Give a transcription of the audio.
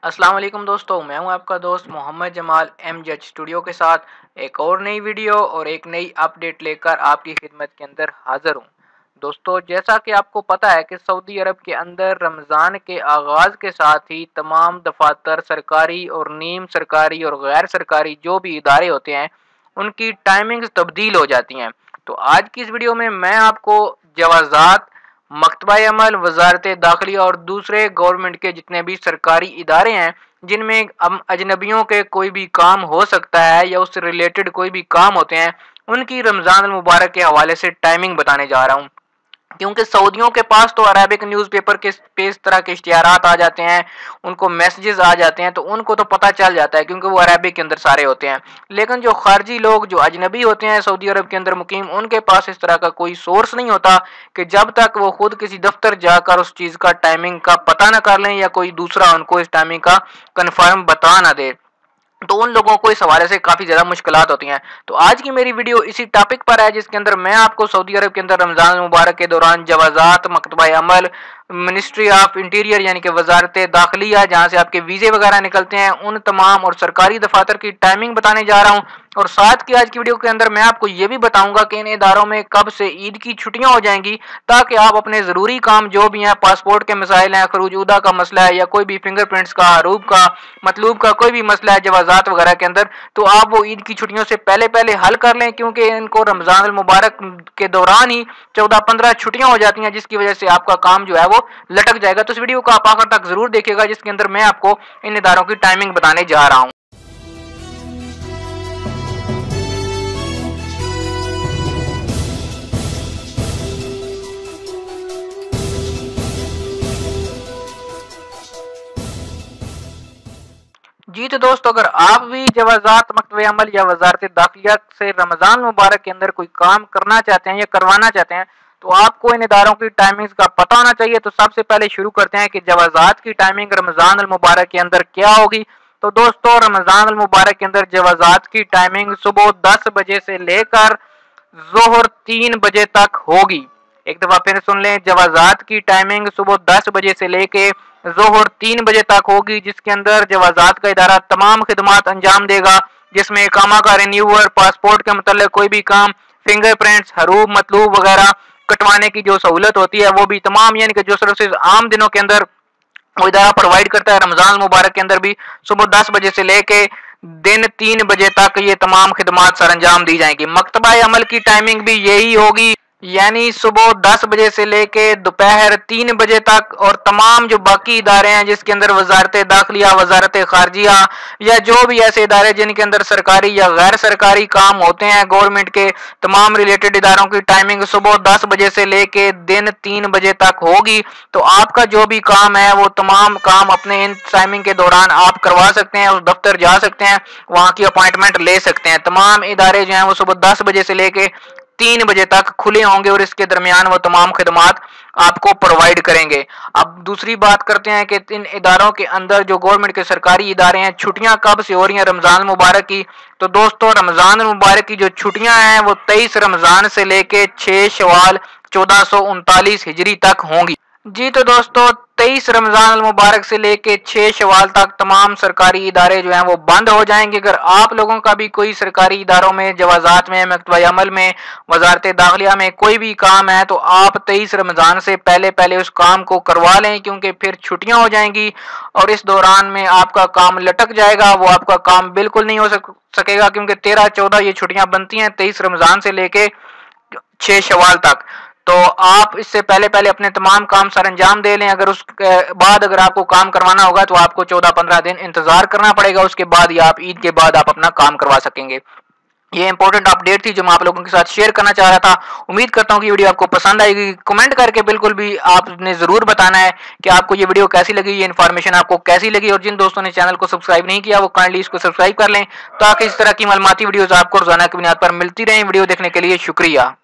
अस्सलाम वालेकुम दोस्तों, मैं हूं आपका दोस्त मोहम्मद जमाल एमजेड स्टूडियो के साथ एक और नई वीडियो और एक नई अपडेट लेकर आपकी खिदमत के अंदर हाजिर हूं। दोस्तों, जैसा कि आपको पता है कि सऊदी अरब के अंदर रमज़ान के आगाज़ के साथ ही तमाम दफातर सरकारी और नीम सरकारी और गैर सरकारी जो भी इदारे होते हैं उनकी टाइमिंग्स तब्दील हो जाती हैं। तो आज की इस वीडियो में मैं आपको जवाज़ात, मकतबा अमल, वजारत दाखिला और दूसरे गवर्नमेंट के जितने भी सरकारी इदारे हैं जिनमें अजनबियों के कोई भी काम हो सकता है या उससे रिलेटेड कोई भी काम होते हैं, उनकी रमज़ान मुबारक के हवाले से टाइमिंग बताने जा रहा हूँ। क्योंकि सऊदियों के पास तो अरबिक न्यूज़पेपर के इस तरह के इश्तिहारात आ जाते हैं, उनको मैसेजेस आ जाते हैं, तो उनको तो पता चल जाता है क्योंकि वो अरबिक के अंदर सारे होते हैं। लेकिन जो खारजी लोग जो अजनबी होते हैं सऊदी अरब के अंदर मुकीम, उनके पास इस तरह का कोई सोर्स नहीं होता कि जब तक वो खुद किसी दफ्तर जाकर उस चीज़ का टाइमिंग का पता ना कर लें या कोई दूसरा उनको इस टाइमिंग का कन्फर्म बता ना दे, तो उन लोगों को इस हवाले से काफ़ी ज़्यादा मुश्किलात होती हैं। तो आज की मेरी वीडियो इसी टॉपिक पर है जिसके अंदर मैं आपको सऊदी अरब के अंदर रमज़ान मुबारक के दौरान जवाज़ात, मकतबा अमल, मिनिस्ट्री ऑफ इंटीरियर यानी कि वजारत दाखिला जहाँ से आपके वीज़े वगैरह निकलते हैं, उन तमाम और सरकारी दफातर की टाइमिंग बताने जा रहा हूँ। और साथ की आज की वीडियो के अंदर मैं आपको ये भी बताऊंगा कि इन इदारों में कब से ईद की छुट्टियां हो जाएंगी, ताकि आप अपने ज़रूरी काम जो भी हैं, पासपोर्ट के मसाइल हैं, खरूजूदा का मसला है या कोई भी फिंगरप्रिंट्स का, हरूब का, मतलूब का कोई भी मसला है जवाज़ात वगैरह के अंदर, तो आप वो ईद की छुट्टियों से पहले पहले हल कर लें, क्योंकि इनको रमज़ान मुबारक के दौरान ही 14-15 छुट्टियां हो जाती हैं, जिसकी वजह से आपका काम जो है वो लटक जाएगा। तो इस वीडियो को आप आखिर तक ज़रूर देखिएगा, जिसके अंदर मैं आपको इन इदारों की टाइमिंग बताने जा रहा हूँ। जी तो दोस्तों, अगर आप भी जवाज़ात, मकतबे अमल या वजारत दाखिला से रमज़ान मुबारक के अंदर कोई काम करना चाहते हैं या करवाना चाहते हैं, तो आपको इन इदारों की टाइमिंग्स का पता होना चाहिए। तो सबसे पहले शुरू करते हैं कि जवाज़ात की टाइमिंग रमज़ान मुबारक के अंदर क्या होगी। तो दोस्तों, रमज़ान मुबारक के अंदर जवाज़ात की टाइमिंग सुबह 10 बजे से लेकर ज़ोहर 3 बजे तक होगी। एक दफ़ा फिर सुन लें, जवाज़ात की टाइमिंग सुबह 10 बजे से लेके ज़ोहर 3 बजे तक होगी, जिसके अंदर जवाज़ात का इदारा तमाम खिदमात अंजाम देगा, जिसमें इकामा का रिन्यूअर, पासपोर्ट के मतलब कोई भी काम, फिंगरप्रिंट्स, हरूब, मतलूब वगैरह कटवाने की जो सहूलत होती है वो भी तमाम, यानी कि जो सर्विसेज आम दिनों के अंदर वो इदारा प्रोवाइड करता है, रमज़ान मुबारक के अंदर भी सुबह 10 बजे से लेके दिन 3 बजे तक ये तमाम खिदमात सर अंजाम दी जाएंगी। मकतबा अमल की टाइमिंग भी यही होगी, यानी सुबह 10 बजे से लेके दोपहर 3 बजे तक। और तमाम जो बाकी इदारे हैं जिसके अंदर वजारत दाखिला, वजारत खारजिया या जो भी ऐसे इदारे जिनके अंदर सरकारी या गैर सरकारी काम होते हैं गवर्नमेंट के, तमाम रिलेटेड इदारों की टाइमिंग सुबह 10 बजे से लेके दिन 3 बजे तक होगी। तो आपका जो भी काम है वो तमाम काम अपने इन टाइमिंग के दौरान आप करवा सकते हैं, उस दफ्तर जा सकते हैं, वहाँ की अपॉइंटमेंट ले सकते हैं। तमाम इदारे जो हैं वो सुबह 10 बजे से लेके 3 बजे तक खुले होंगे और इसके दरमियान वो तमाम खिदमात आपको प्रोवाइड करेंगे। अब दूसरी बात करते हैं कि इन इदारों के अंदर जो गवर्नमेंट के सरकारी इदारे हैं, छुट्टियां कब से हो रही हैं रमज़ान मुबारक की। तो दोस्तों, रमज़ान मुबारक की जो छुट्टियां हैं वो 23 रमज़ान से लेके 6 शवाल 1439 हिजरी तक होंगी। जी तो दोस्तों, 23 रमज़ान मुबारक से लेके 6 शवाल तक तमाम सरकारी इदारे जो हैं वो बंद हो जाएंगे। अगर आप लोगों का भी कोई सरकारी इदारों में, जवाज़ात में, मकतबा अमल में, वजारत दाखिला में कोई भी काम है, तो आप 23 रमज़ान से पहले पहले उस काम को करवा लें, क्योंकि फिर छुट्टियां हो जाएंगी और इस दौरान में आपका काम लटक जाएगा, वो आपका काम बिल्कुल नहीं हो सकेगा, क्योंकि 13-14 ये छुट्टियां बनती हैं 23 रमज़ान से लेके 6 शवाल तक। तो आप इससे पहले पहले अपने तमाम काम सर अंजाम दे लें। अगर उसके बाद अगर आपको काम करवाना होगा तो आपको 14-15 दिन इंतजार करना पड़ेगा, उसके बाद या आप ईद के बाद आप अपना काम करवा सकेंगे। ये इंपॉर्टेंट अपडेट थी जो मैं आप लोगों के साथ शेयर करना चाह रहा था। उम्मीद करता हूँ कि वीडियो आपको पसंद आएगी। कमेंट करके बिल्कुल भी आपने ज़रूर बताना है कि आपको ये वीडियो कैसी लगी, ये इन्फॉर्मेशन आपको कैसी लगी। और जिन दोस्तों ने चैनल को सब्सक्राइब नहीं किया वो काइंडली इसको सब्सक्राइब कर लें, ताकि इस तरह की मालूमाती वीडियोज़ आपको रोजाना की बुनियाद पर मिलती रहें। वीडियो देखने के लिए शुक्रिया।